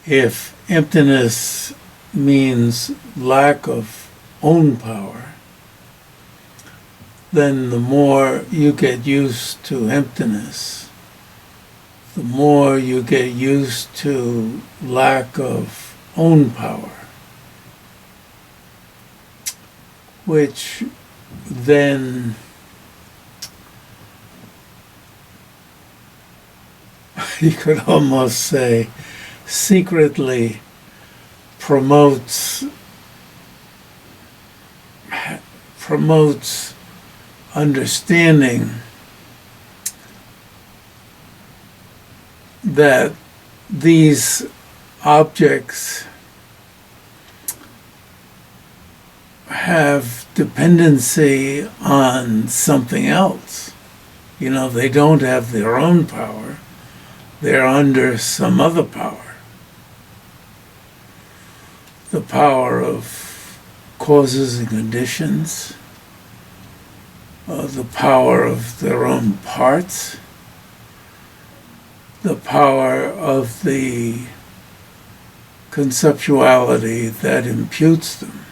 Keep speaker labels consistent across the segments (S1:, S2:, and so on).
S1: If emptiness means lack of own power, then the more you get used to emptiness, the more you get used to lack of own power, which then you could almost say secretly promotes understanding that these objects have dependency on something else. You know, they don't have their own power. They're under some other power. The power of causes and conditions, the power of their own parts, the power of the conceptuality that imputes them.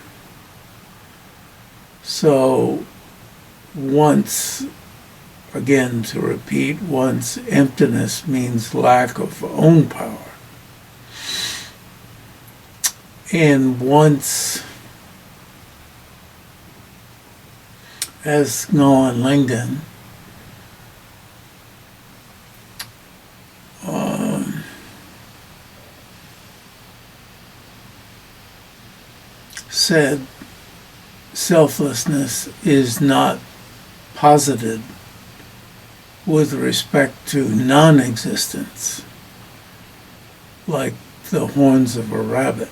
S1: So once, again to repeat, once emptiness means lack of own power, and once, as Ngo and Langdon said, selflessness is not posited with respect to non-existence, like the horns of a rabbit.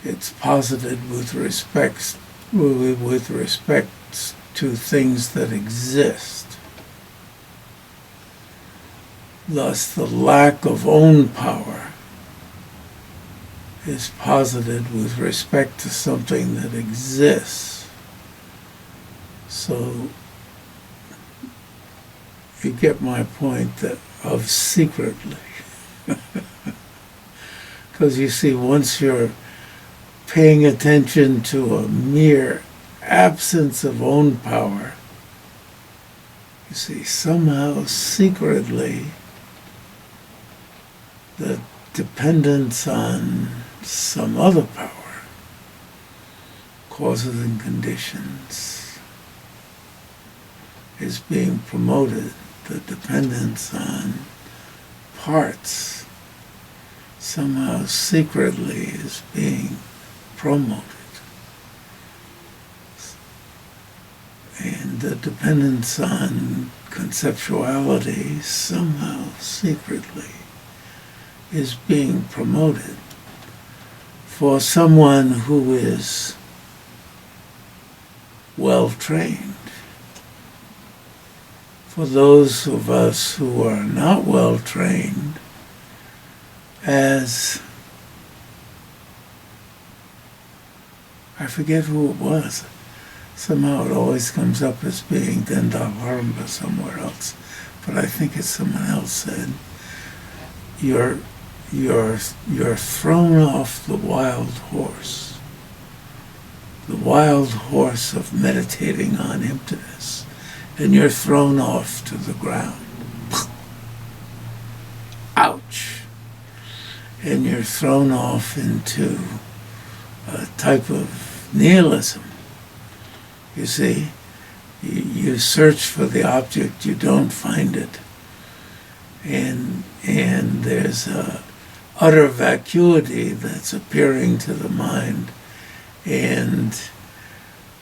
S1: It's posited with respect to things that exist. Thus, the lack of own power is posited with respect to something that exists. So you get my point that of secretly. Because you see, once you're paying attention to a mere absence of own power, you see, somehow secretly the dependence on some other power, causes and conditions, is being promoted. The dependence on parts somehow secretly is being promoted. And the dependence on conceptuality somehow secretly is being promoted. For someone who is well trained, for those of us who are not well trained, as I forget who it was, somehow it always comes up as being Tan-dar-lha-ram-pa somewhere else, but I think it's someone else said, you're thrown off the wild horse of meditating on emptiness, and you're thrown off to the ground. Ouch! And you're thrown off into a type of nihilism. You see, you search for the object, you don't find it, and there's a utter vacuity that's appearing to the mind, and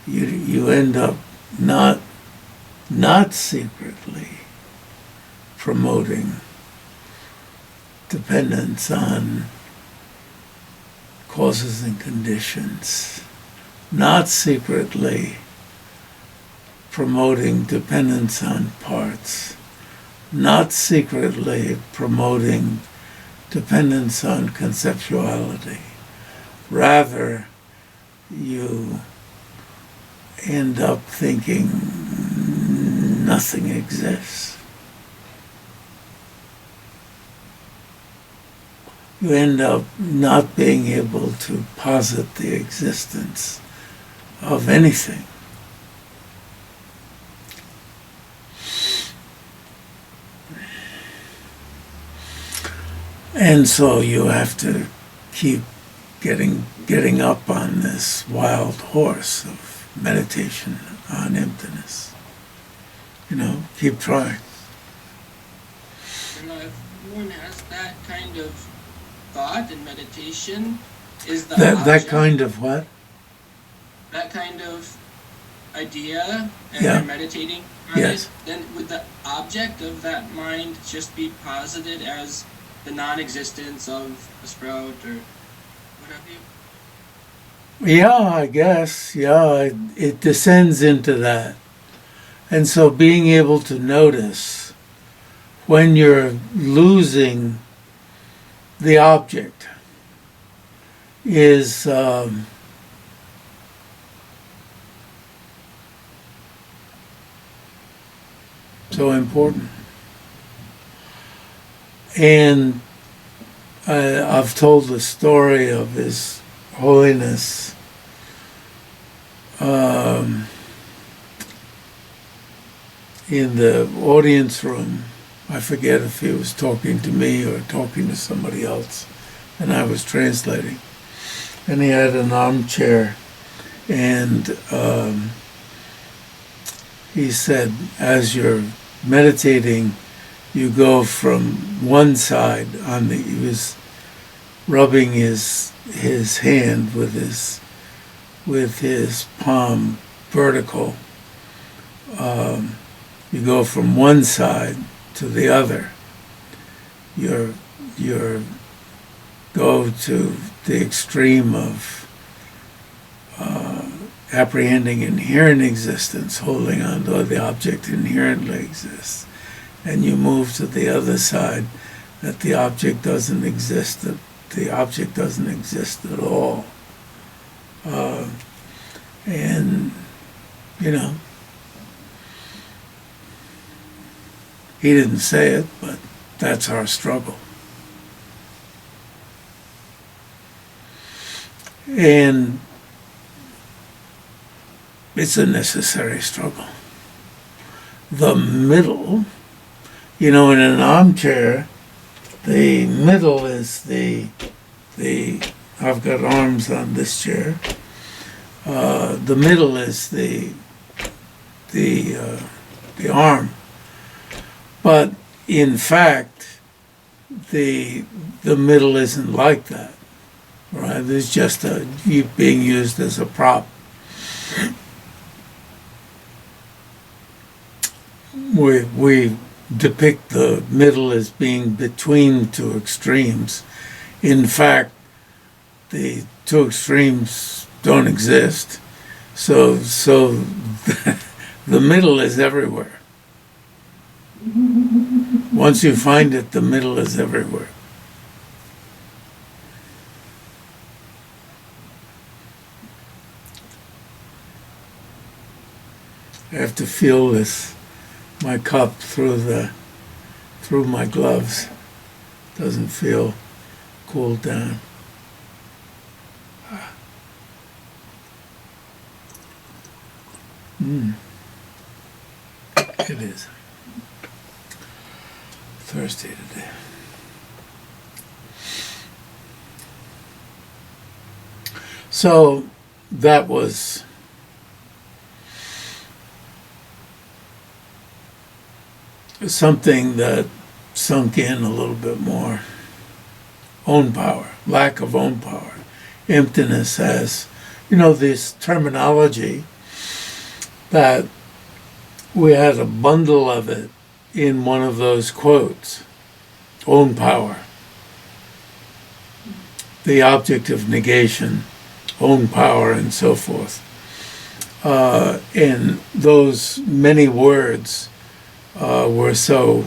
S1: you end up not secretly promoting dependence on causes and conditions, not secretly promoting dependence on parts, not secretly promoting dependence on conceptuality. Rather, you end up thinking nothing exists. you end up not being able to posit the existence of anything. And so you have to keep getting up on this wild horse of meditation on emptiness. Keep trying.
S2: If one has that kind of thought in meditation, is the
S1: that kind of what?
S2: That kind of idea, and
S1: Yeah.
S2: they're meditating on
S1: Yes.
S2: it, then would the object of that mind just be posited as the non-existence of a sprout or what have you?
S1: Yeah, I guess. Yeah, it descends into that. And so being able to notice when you're losing the object is so important. And I've told the story of His Holiness in the audience room. I forget if he was talking to me or talking to somebody else, and I was translating. And he had an armchair, and he said, as you're meditating, you go from one side he was rubbing his hand with his palm vertical. You go from one side to the other. You go to the extreme of apprehending inherent existence, holding on to the object inherently exists, and you move to the other side, that the object doesn't exist, that the object doesn't exist at all. And he didn't say it, but that's our struggle. And it's a necessary struggle. The middle, in an armchair, the middle is the I've got arms on this chair. The middle is the arm. But in fact, the middle isn't like that, right? It's just being used as a prop. We depict the middle as being between two extremes. In fact, the two extremes don't exist. So the middle is everywhere. Once you find it, the middle is everywhere. I have to feel my cup through my gloves. Doesn't feel cooled down. It is. Thirsty today. So that was something that sunk in a little bit more. Own power, lack of own power. Emptiness as, this terminology that we had a bundle of it in one of those quotes. Own power. The object of negation, own power, and so forth. And those many words were so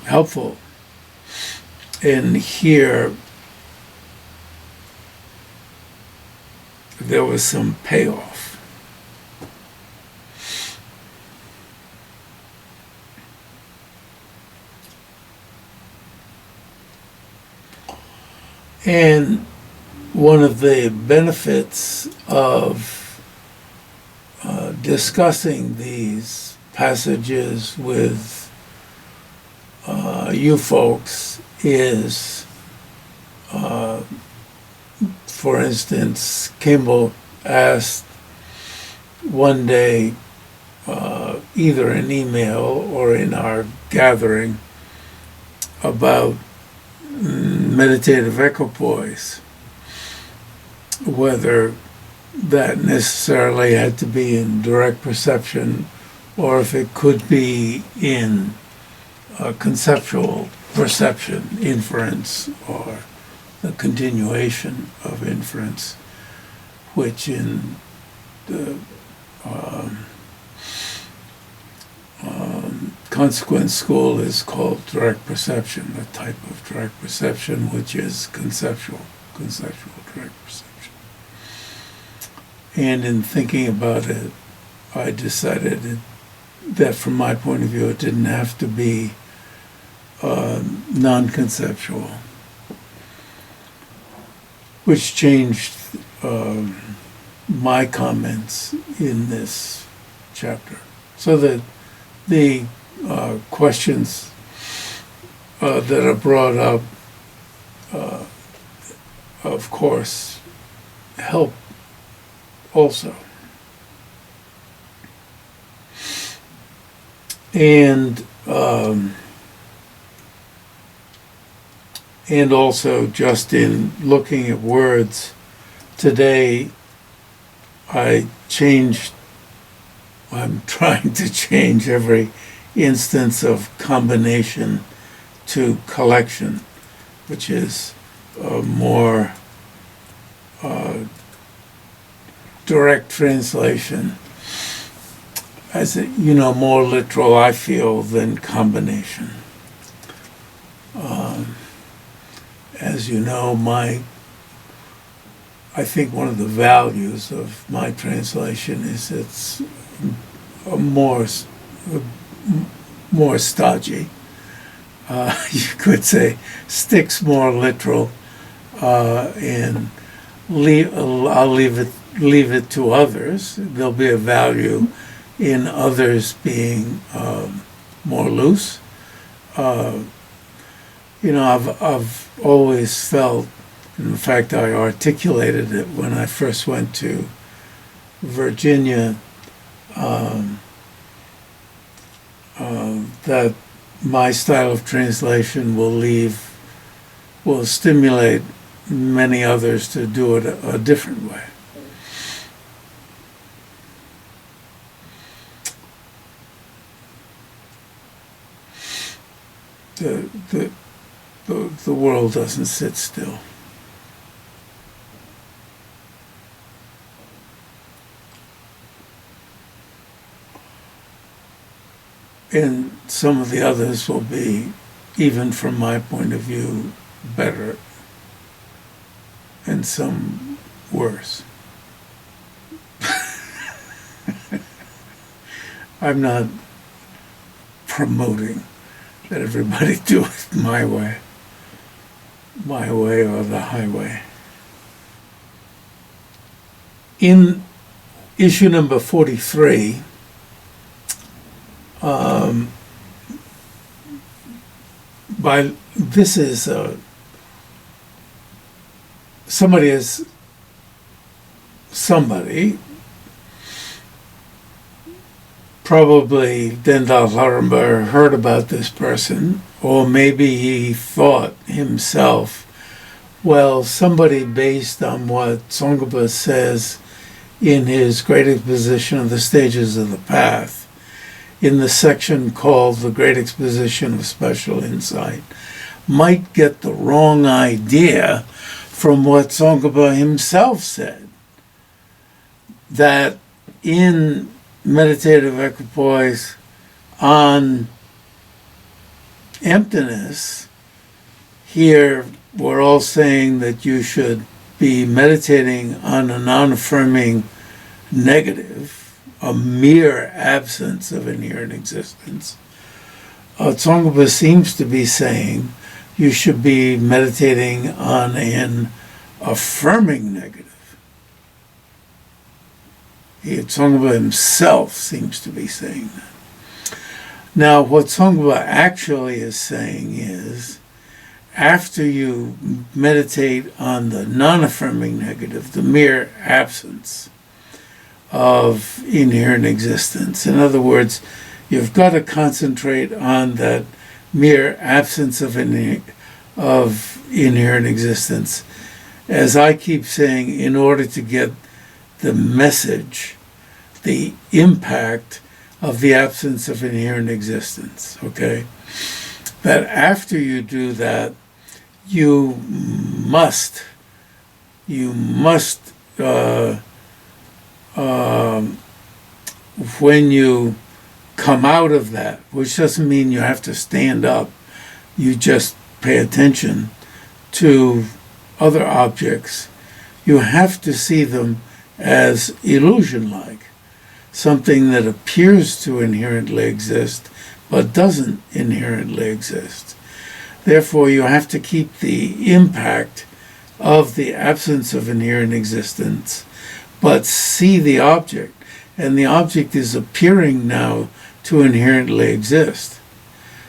S1: helpful. And here, there was some payoff. And one of the benefits of discussing these passages with you folks is, for instance, Kimball asked one day, either in email or in our gathering, about meditative equipoise, whether that necessarily had to be in direct perception or if it could be in conceptual perception, inference, or the continuation of inference, which in the consequence school is called direct perception, a type of direct perception which is conceptual direct perception. And in thinking about it, I decided that from my point of view it didn't have to be non-conceptual, which changed my comments in this chapter. So that the questions that are brought up, of course, help also. And also just in looking at words, today I'm trying to change every instance of combination to collection, which is a more direct translation. As more literal, I feel, than combination. As you know, I think one of the values of my translation is it's more stodgy. You could say sticks more literal, and I'll leave it to others. There'll be a value in others being more loose. I've always felt, in fact I articulated it when I first went to Virginia, that my style of translation will stimulate many others to do it a different way. The world doesn't sit still. And some of the others will be, even from my point of view, better, and some worse. I'm not promoting that everybody do it my way or the highway. In issue number 43, somebody, probably Tan-dar-lha-ram-pa heard about this person, or maybe he thought himself, well, somebody based on what Tsong-kha-pa says in his Great Exposition of the Stages of the Path, in the section called The Great Exposition of Special Insight, might get the wrong idea from what Tsong-kha-pa himself said, that in meditative equipoise on emptiness, here we're all saying that you should be meditating on a non-affirming negative, a mere absence of inherent existence. Tsong-kha-pa seems to be saying you should be meditating on an affirming negative. Tsong-kha-pa himself seems to be saying that. Now, what Tsong-kha-pa actually is saying is, after you meditate on the non-affirming negative, the mere absence of inherent existence, in other words, you've got to concentrate on that mere absence of inherent existence. As I keep saying, in order to get the message, the impact of the absence of inherent existence, okay? That after you do that, you must when you come out of that, which doesn't mean you have to stand up, you just pay attention to other objects, you have to see them as illusion-like, something that appears to inherently exist but doesn't inherently exist. Therefore, you have to keep the impact of the absence of inherent existence, but see the object. And the object is appearing now to inherently exist.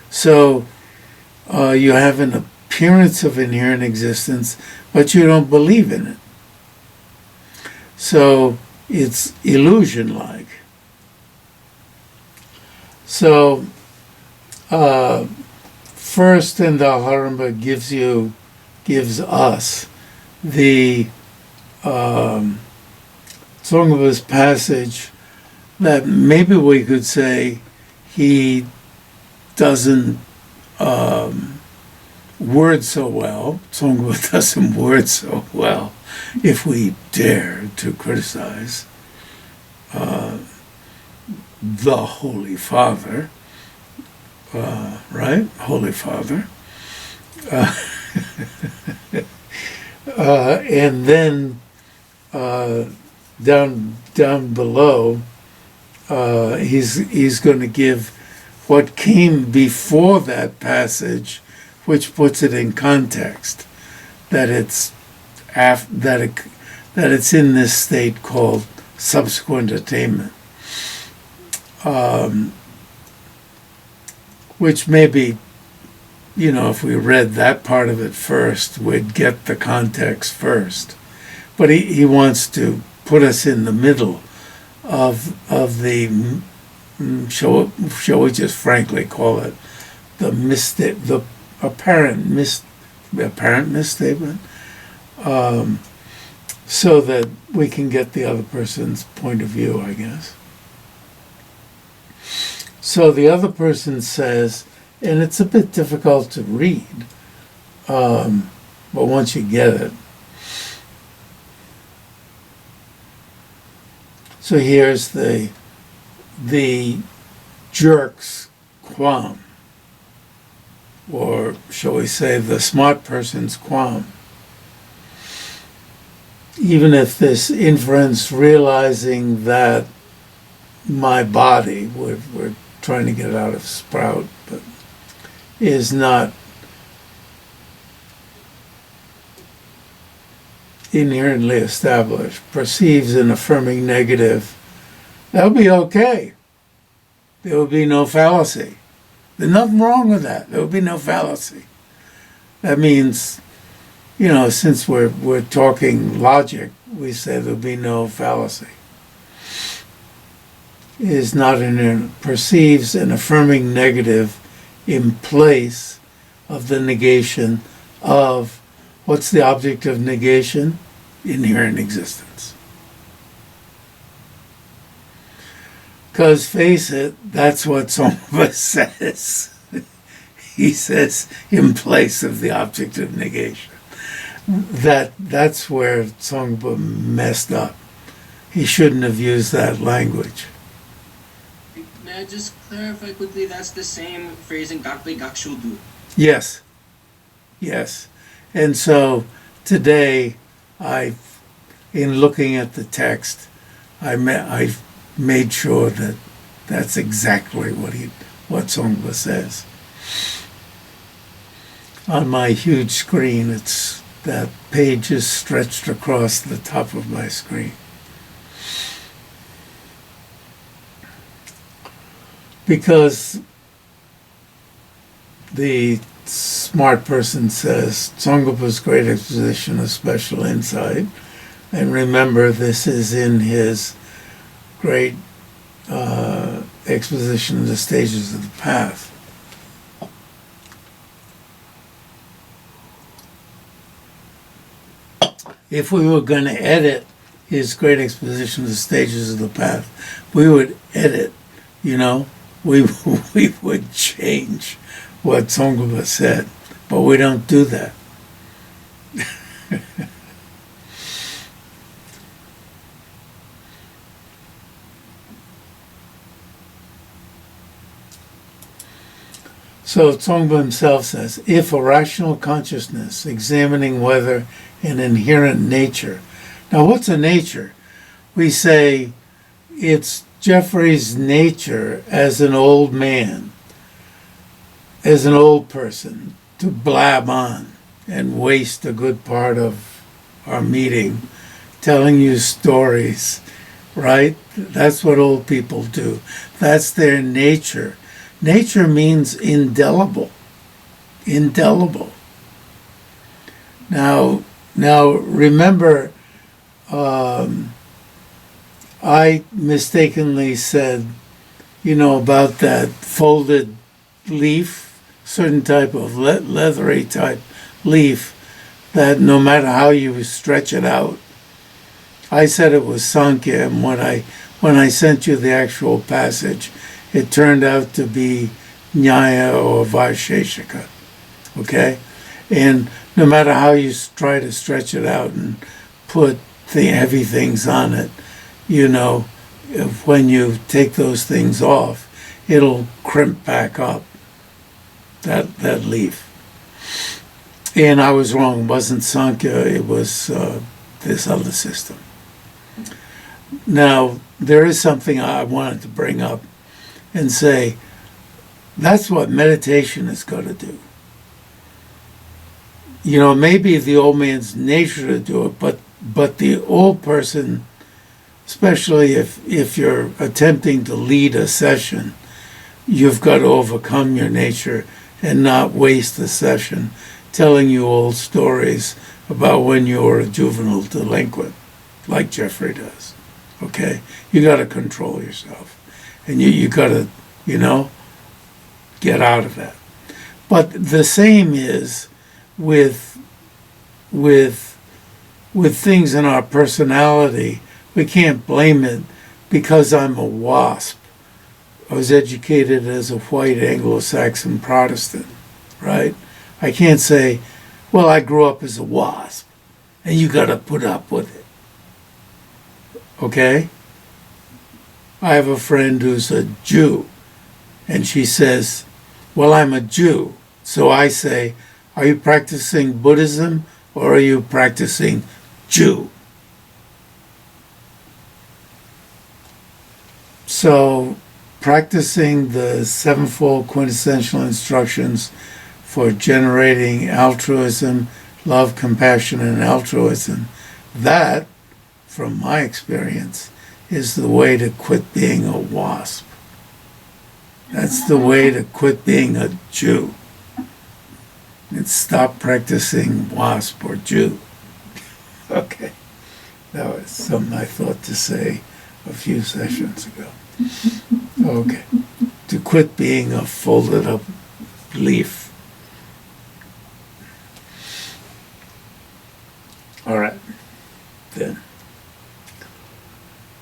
S1: So you have an appearance of inherent existence, but you don't believe in it. So it's illusion-like. So first, Tan-dar-lha-ram-pa gives us the Tsong-kha-pa's passage that maybe we could say he doesn't word so well. Tsong-kha-pa doesn't word so well, if we dare to criticize the Holy Father, right? Holy Father. And then down below, he's going to give what came before that passage, which puts it in context, that it's in this state called subsequent attainment, which maybe, if we read that part of it first, we'd get the context first. But he wants to put us in the middle of the, shall we just frankly call it, the apparent misstatement, so that we can get the other person's point of view, I guess. So the other person says, and it's a bit difficult to read, but once you get it. So here's the jerk's qualm, or shall we say the smart person's qualm. Even if this inference, realizing that my body, we're trying to get out of sprout, but is not inherently established, perceives an affirming negative, that'll be okay. There will be no fallacy. There's nothing wrong with that. There will be no fallacy. That means, since we're talking logic, we say there'll be no fallacy. Is not perceives an affirming negative in place of the negation of, what's the object of negation? Inherent existence. Because face it, that's what Tsong-kha-pa says. He says in place of the object of negation. That's where Tsong-kha-pa messed up. He shouldn't have used that language.
S2: May I just clarify quickly, that's the same phrase in Gakbe Gakshudu?
S1: Yes. And so today, in looking at the text, I made sure that that's exactly what Tsong-kha-pa says. on my huge screen. It's that page is stretched across the top of my screen. Because the smart person says Tsong-kha-pa's great exposition of special insight, and remember this is in his great exposition of the stages of the path. If we were going to edit his great exposition of the stages of the path, we would edit, we would change what Tsong-kha-pa said, but we don't do that. So Tsong-kha himself says, if a rational consciousness examining whether an inherent nature. Now what's a nature? We say it's Jeffrey's nature as an old man, as an old person, to blab on and waste a good part of our meeting telling you stories, right? That's what old people do. That's their nature. Nature means indelible. Indelible. Now remember, I mistakenly said, about that folded leaf, certain type of leathery type leaf, that no matter how you stretch it out, I said it was Sankhya, and when I sent you the actual passage, it turned out to be Nyaya or Vaisheshika, okay? And no matter how you try to stretch it out and put the heavy things on it, when you take those things off, it'll crimp back up, that leaf. And I was wrong. It wasn't Sankhya. It was this other system. Now, there is something I wanted to bring up and say, that's what meditation is going to do. Maybe the old man's nature to do it, but the old person, especially if you're attempting to lead a session, you've got to overcome your nature and not waste the session telling you old stories about when you were a juvenile delinquent, like Jeffrey does. Okay? You got to control yourself. And you got to, get out of that. But the same is with things in our personality. We can't blame it because I'm a WASP. I was educated as a white Anglo-Saxon Protestant, right? I can't say, well, I grew up as a WASP, and you got to put up with it. Okay? I have a friend who's a Jew, and she says, well, I'm a Jew. So I say, are you practicing Buddhism or are you practicing Jew? So practicing the sevenfold quintessential instructions for generating altruism, love, compassion, and altruism, that, from my experience, is the way to quit being a WASP. That's the way to quit being a Jew. And stop practicing WASP or Jew. Okay. That was something I thought to say a few sessions ago. Okay. To quit being a folded up leaf. All right. Then.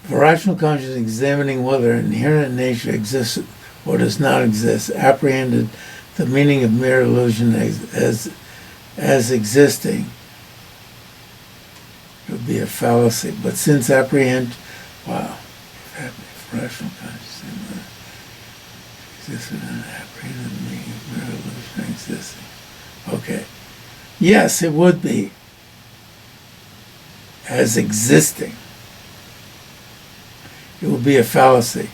S1: For rational consciousness examining whether inherent nature exists or does not exist, apprehended the meaning of mere illusion as existing, it would be a fallacy. But since if rational consciousness existed and apprehended the meaning of mere illusion existing. Okay. Yes, it would be as existing. It would be a fallacy.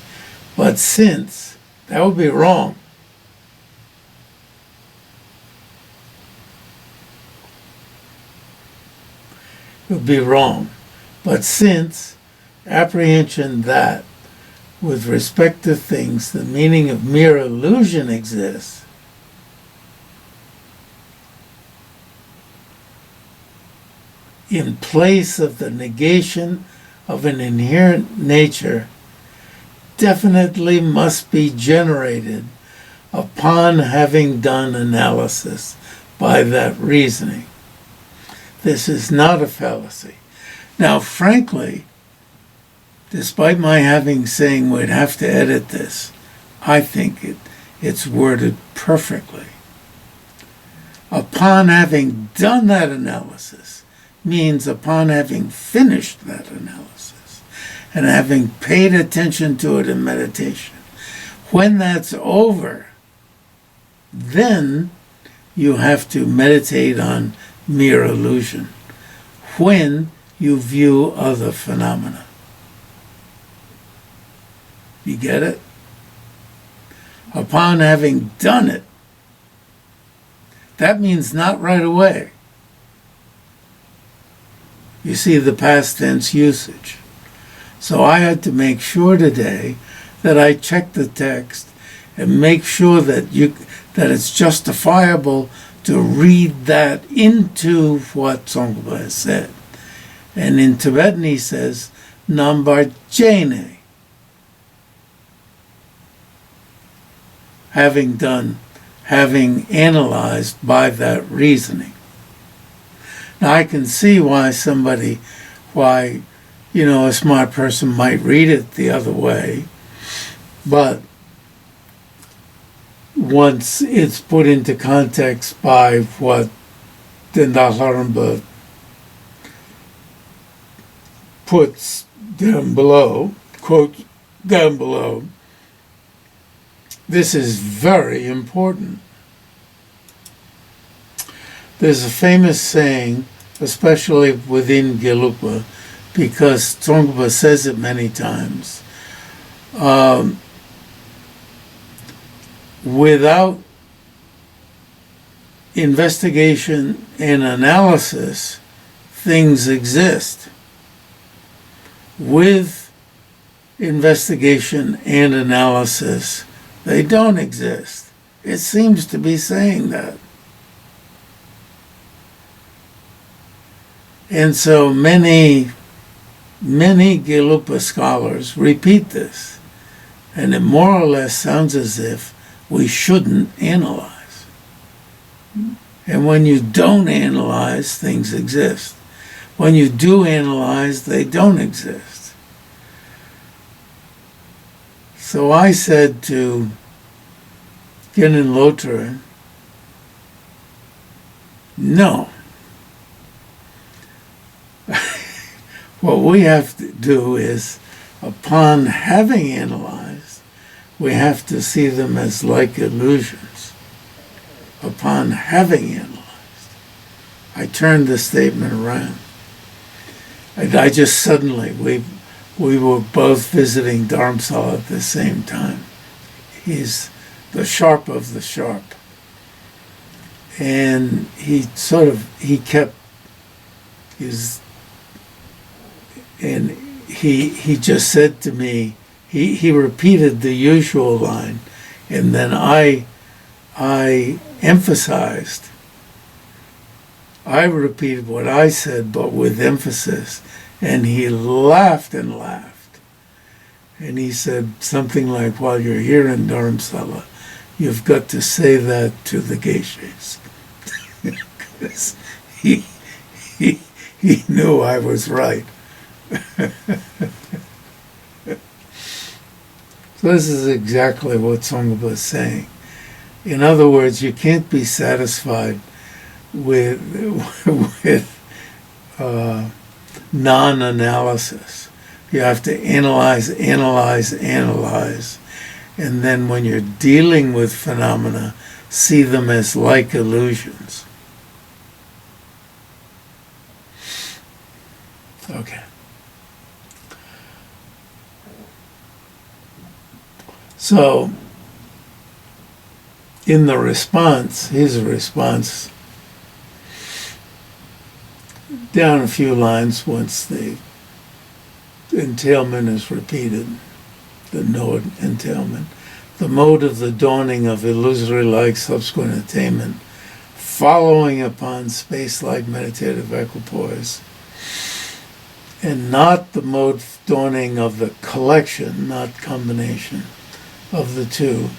S1: But since, that would be wrong. it would be wrong. But since apprehension that, with respect to things, the meaning of mere illusion exists, in place of the negation of an inherent nature, definitely must be generated upon having done analysis by that reasoning. This is not a fallacy. Now, frankly, despite my saying we'd have to edit this, I think it's worded perfectly. Upon having done that analysis means upon having finished that analysis and having paid attention to it in meditation. When that's over, then you have to meditate on mere illusion when you view other phenomena. You get it? Upon having done it, that means not right away. You see the past tense usage. So I had to make sure today that I check the text and make sure that it's justifiable to read that into what Tsong-kha-pa has said. And in Tibetan he says, nambar-jene, having analyzed by that reasoning. Now I can see why a smart person might read it the other way, but once it's put into context by what Tan-dar-lha-ram-pa puts down below, quotes down below, this is very important. There's a famous saying, especially within Gelugpa, because Tsong-kha-pa says it many times, without investigation and analysis, things exist. With investigation and analysis, they don't exist. It seems to be saying that. And so many Gelugpa scholars repeat this. And it more or less sounds as if we shouldn't analyze. And when you don't analyze, things exist. When you do analyze, they don't exist. So I said to Genin Lothar, no. What we have to do is, upon having analyzed, we have to see them as like illusions. Upon having analyzed. I turned the statement around. And I just suddenly, we were both visiting Dharamsala at the same time. He's the sharp of the sharp. And he just said to me, he repeated the usual line, and then I emphasized. I repeated what I said, but with emphasis, and he laughed and laughed. And he said something like, while you're here in Dharamsala, you've got to say that to the geishas. Because he knew I was right. So this is exactly what Tsong-kha-pa is saying. In other words, you can't be satisfied with non-analysis. You have to analyze, and then when you're dealing with phenomena, see them as like illusions. Okay. So, in the response, his response down a few lines once the entailment is repeated, the no entailment. The mode of the dawning of illusory-like subsequent attainment, following upon space-like meditative equipoise, and not the mode dawning of the collection, not combination, of the two.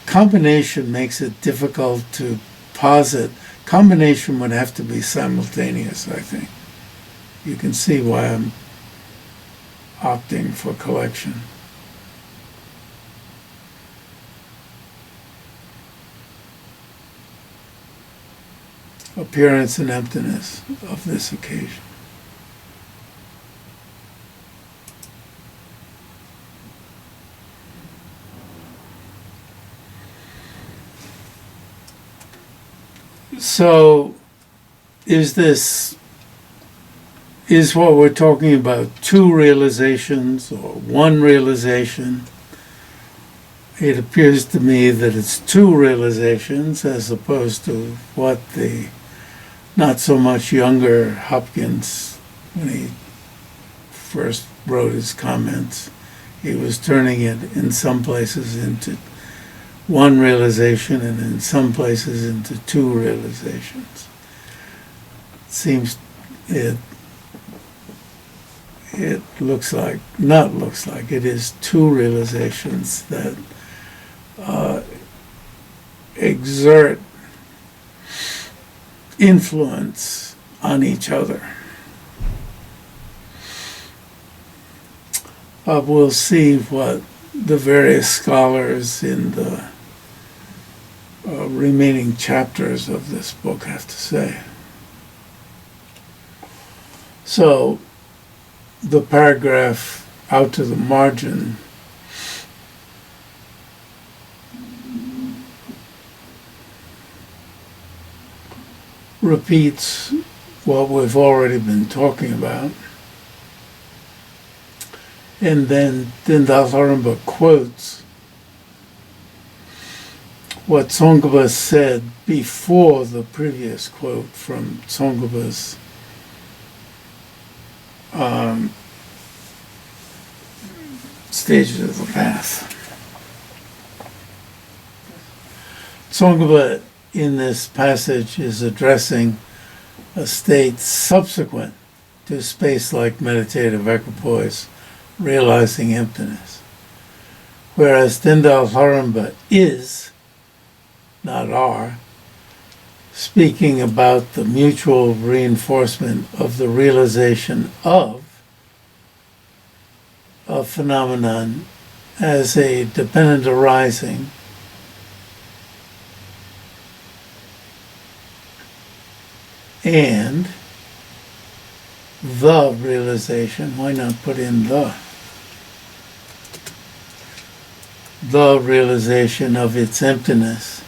S1: Combination makes it difficult to posit. Combination would have to be simultaneous, I think. You can see why I'm opting for collection. Appearance and emptiness of this occasion. So, is what we're talking about two realizations or one realization? It appears to me that it's two realizations as opposed to what the not so much younger Hopkins, when he first wrote his comments, he was turning it in some places into one realization and in some places into two realizations. It it is two realizations that exert influence on each other. We'll see what the various scholars in the remaining chapters of this book have to say. So, the paragraph out to the margin repeats what we've already been talking about. And then Tan-dar-lha-ram-pa quotes what Tsong-kha-pa said before the previous quote from Tsong-kha-pa's Stages of the Path. Tsong-kha-pa in this passage is addressing a state subsequent to space-like meditative equipoise, realizing emptiness. Whereas Tan-dar-lha-ram-pa is, not are, speaking about the mutual reinforcement of the realization of a phenomenon as a dependent arising and the realization, why not put in the realization of its emptiness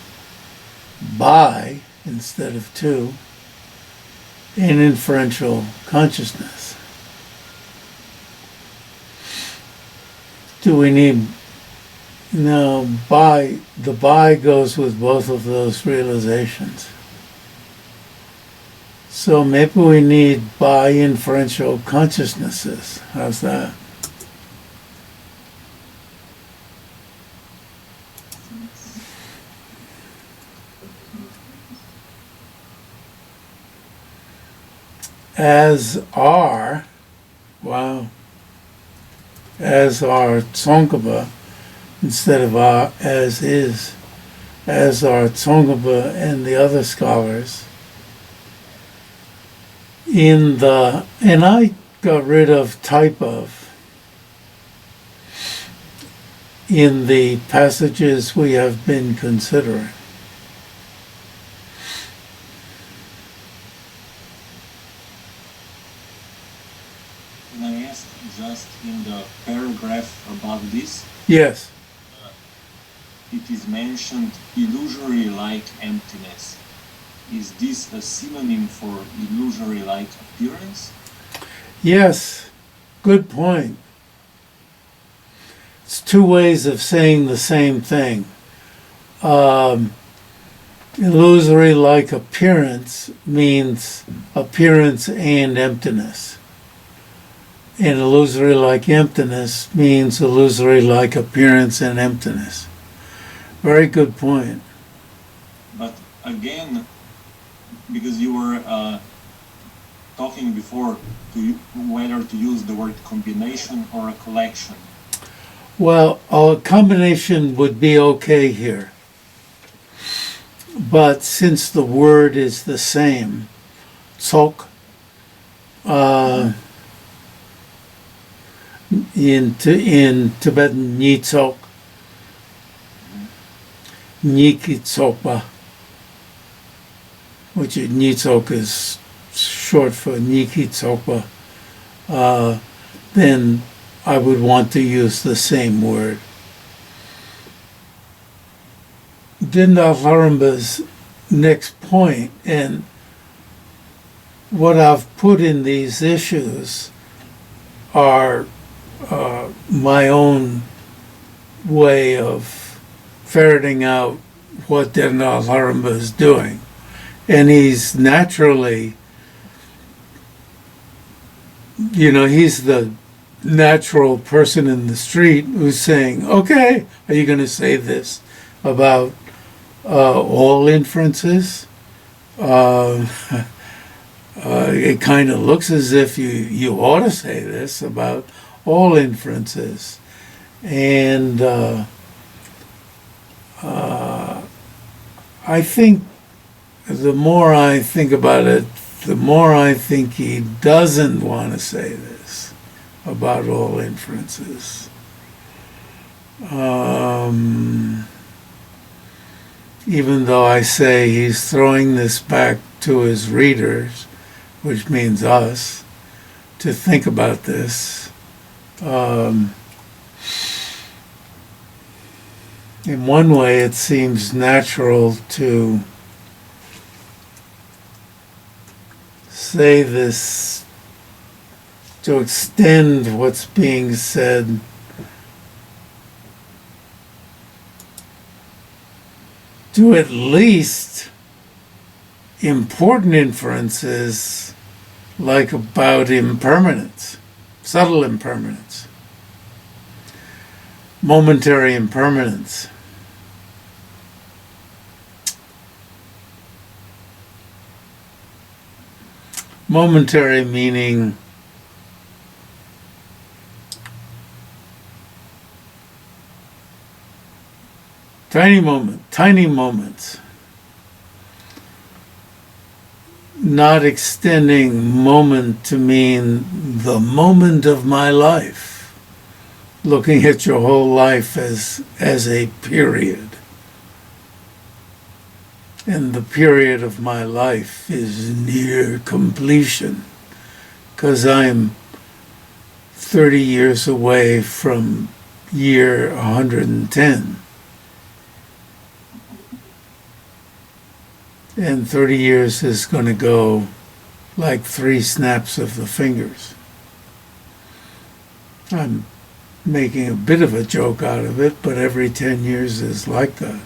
S1: by, instead of to, an inferential consciousness. Do we need, no, the by goes with both of those realizations. So maybe we need by inferential consciousnesses. How's that? As are, wow, as are Tsong-kha-pa, instead of as is, as are Tsong-kha-pa and the other scholars, and I got rid of type of in the passages we have been considering.
S3: Can I ask, just in the paragraph about this?
S1: Yes.
S3: It is mentioned illusory-like emptiness. Is this a synonym for illusory-like appearance?
S1: Yes, good point. It's two ways of saying the same thing. Illusory-like appearance means appearance and emptiness. And illusory-like emptiness means illusory-like appearance and emptiness. Very good point.
S3: But again, because you were talking before whether to use the word combination or a collection.
S1: Well, a combination would be okay here. But since the word is the same, tsok, in Tibetan, nyitsok, nikitsokpa, which nyitsok is short for nikitsokpa, then I would want to use the same word. Tan-dar-lha-ram-pa's next point, and what I've put in these issues are my own way of ferreting out what Tan-dar-lha-ram-pa is doing. And he's naturally, he's the natural person in the street who's saying, okay, are you going to say this about all inferences? It kind of looks as if you ought to say this about all inferences. And I think the more I think about it, the more I think he doesn't want to say this about all inferences. Even though I say he's throwing this back to his readers, which means us, to think about this. In one way, it seems natural to say this, to extend what's being said to at least important inferences like about impermanence, subtle impermanence, momentary impermanence. Momentary meaning tiny moments. Not extending moment to mean the moment of my life. Looking at your whole life as a period. And the period of my life is near completion, because I'm 30 years away from year 110. And 30 years is going to go like 3 snaps of the fingers. I'm making a bit of a joke out of it, but every 10 years is like that.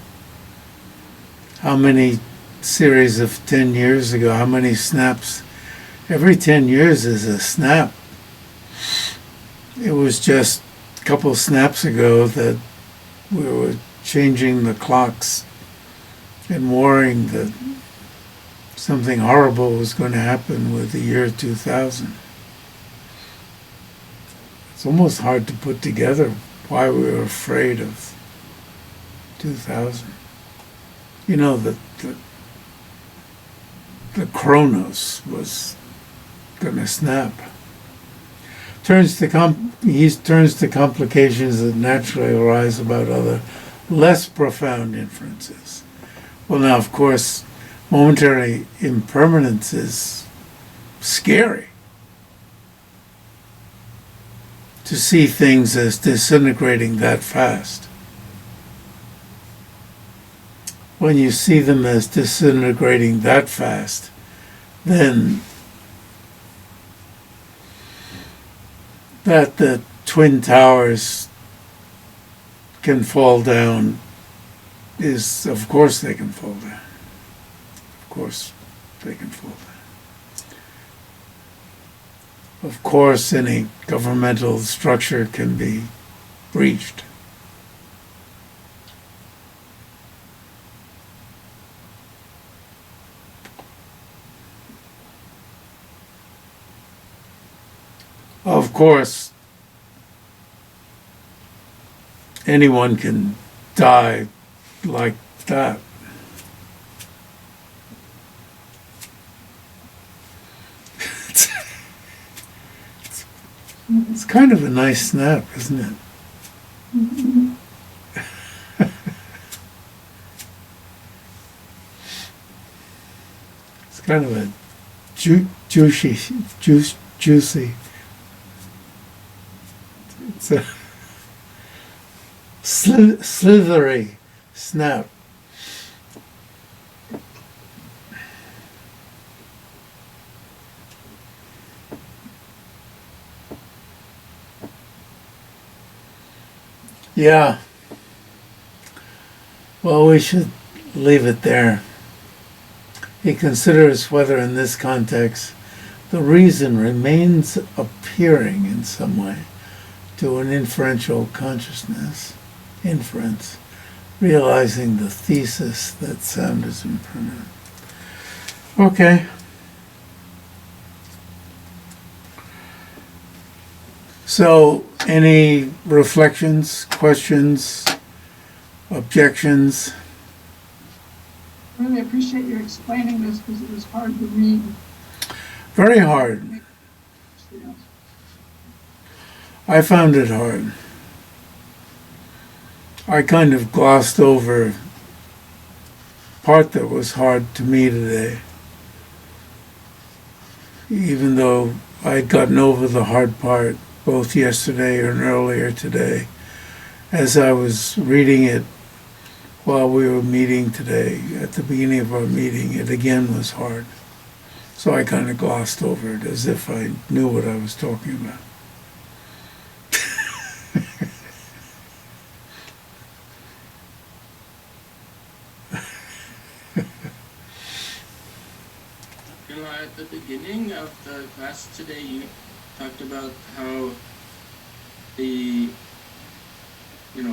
S1: How many series of 10 years ago, how many snaps? Every 10 years is a snap. It was just a couple snaps ago that we were changing the clocks and worrying that something horrible was going to happen with the year 2000. It's almost hard to put together why we were afraid of 2000. You know, the Chronos was going to snap. He turns to complications that naturally arise about other less profound inferences. Well, now, of course, momentary impermanence is scary. To see things as disintegrating that fast. When you see them as disintegrating that fast, then that the Twin Towers can fall down is, of course they can fall down. course, they can fall down. Of course, any governmental structure can be breached. Of course, anyone can die like that. It's kind of a nice snap, isn't it?
S4: Mm-hmm.
S1: It's kind of a juicy. It's a slithery snap. Yeah. Well, we should leave it there. He considers whether in this context the reason remains appearing in some way to an inferential consciousness, inference, realizing the thesis that sound is impermanent. Okay. So, any reflections, questions, objections?
S4: Really appreciate you explaining this because it was hard to read.
S1: Very hard.
S4: Yeah.
S1: I found it hard. I kind of glossed over part that was hard to me today, even though I'd gotten over the hard part both yesterday and earlier today. As I was reading it while we were meeting today, at the beginning of our meeting, it again was hard. So I kind of glossed over it as if I knew what I was talking about.
S2: At the beginning of the class today, you talked about how the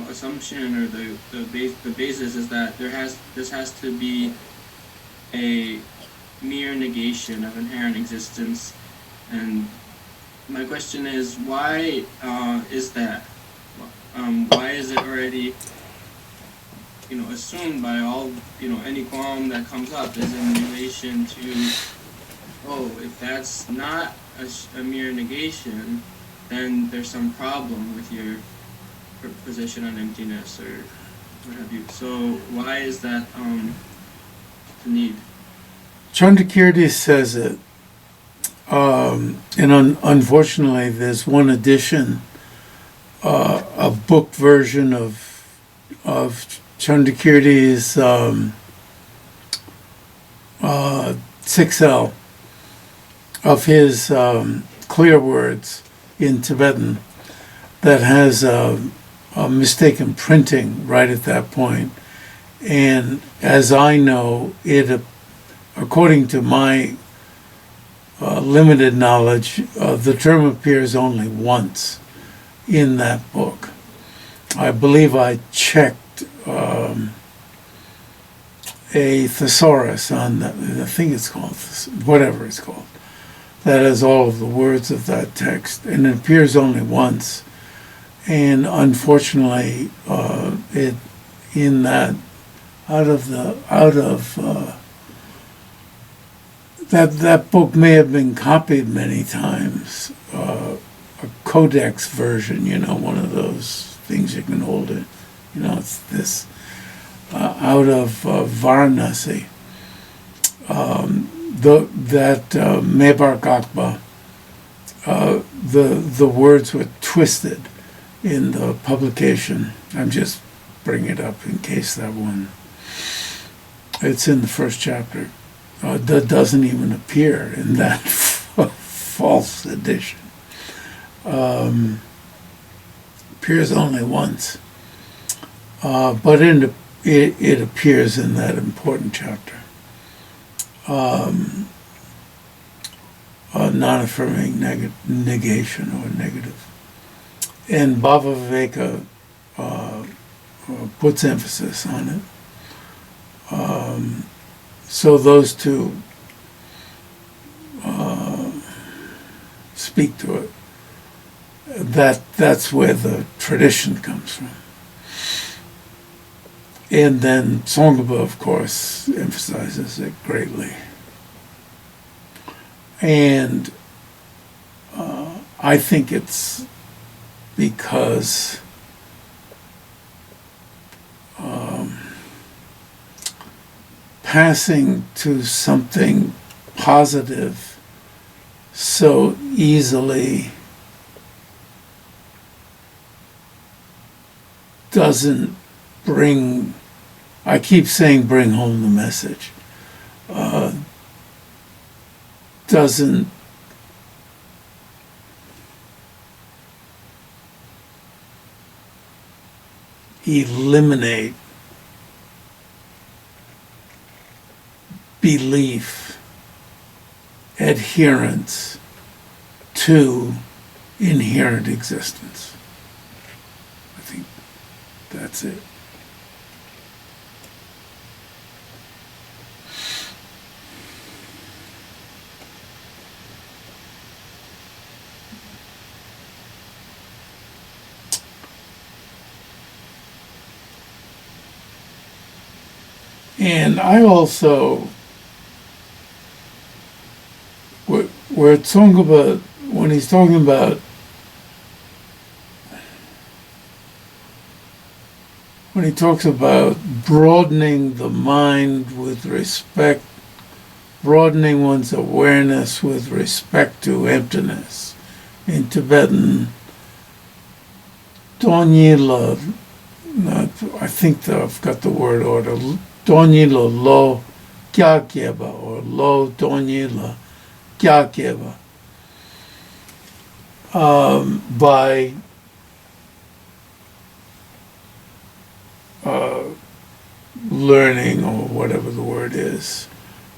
S2: assumption or the basis is that this has to be a mere negation of inherent existence, and my question is, why is that? Why is it already assumed by all any qualm that comes up is in relation to, if that's not a mere negation, then there's some problem with your position on emptiness or what have you. So why is that the need?
S1: Chandrakirti says it, and unfortunately there's one edition, a book version of Chandrakirti's 6L, of his clear words in Tibetan, that has a mistaken printing right at that point. And as I know, it, according to my limited knowledge, the term appears only once in that book. I believe I checked a thesaurus on that, I think it's called, whatever it's called, that has all of the words of that text, and it appears only once. And unfortunately, it in that that book may have been copied many times, a codex version, one of those things you can hold it, it's this out of Varanasi. That Mebar Gakba, the words were twisted in the publication. I'm just bringing it up in case that one. It's in the first chapter. That doesn't even appear in that false edition. Appears only once, but it appears in that important chapter. a non-affirming negation or negative. And Bhava Viveka puts emphasis on it. So those two speak to it. That's where the tradition comes from. And then Tsong-kha-pa, of course, emphasizes it greatly. And I think it's because passing to something positive so easily doesn't bring, I keep saying bring home the message, doesn't eliminate belief, adherence to inherent existence. I think that's it. And I also, where Tsong-kha-pa, when he's talking about, when he talks about broadening the mind with respect, broadening one's awareness with respect to emptiness, in Tibetan, Donyila, I think that I've got the word order, Donyila lo kya kyeba, or lo Donyila kya kyeba, by learning, or whatever the word is,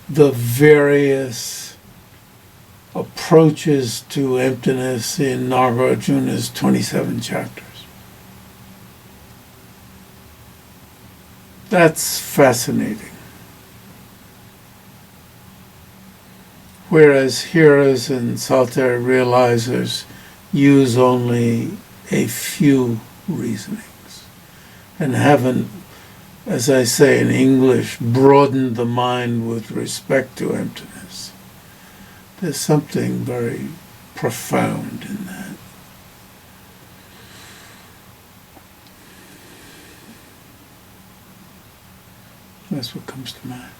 S1: the various approaches to emptiness in Nagarjuna's 27 chapters. That's fascinating. Whereas hearers and solitary realizers use only a few reasonings and haven't, as I say in English, broadened the mind with respect to emptiness. There's something very profound in that. That's what comes to mind.